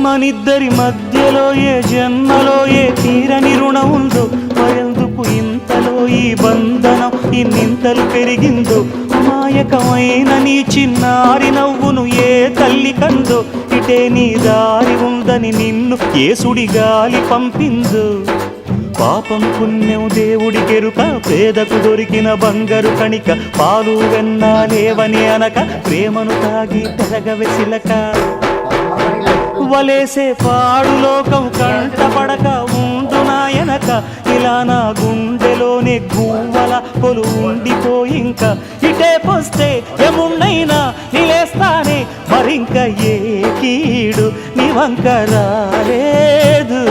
మనిద్దరి మధ్యలో ఏ జన్మలో ఏ తీరని రుణం ఉందో, మరెందుకు ఇంతలో ఈ బంధనం ఇన్నింతలు పెరిగిందో, మాయకమైన నీ చిన్నారి నవ్వును ఏ తల్లి కందో, ఇటే నీ దారి ఉందని నిన్ను ఏ సుడి గాలి పంపిందో. పాపం పుణ్యం దేవుడి కెరుక, పేదకు దొరికిన బంగారు కణిక, పాలు వెన్నా లేవని అనక ప్రేమను తాగి పెరగవెసిలక. వలేసే పాడు లోకం కంటపడక ఉండు నాయనక, ఇలా నా గుండెలోనే గువ్వల కొలు ఉండిపోయింక. ఇటే పోస్తే ఎమున్నైనా నిలేస్తానే, మరింక ఏ కీడు నీ వంక రాలేదు.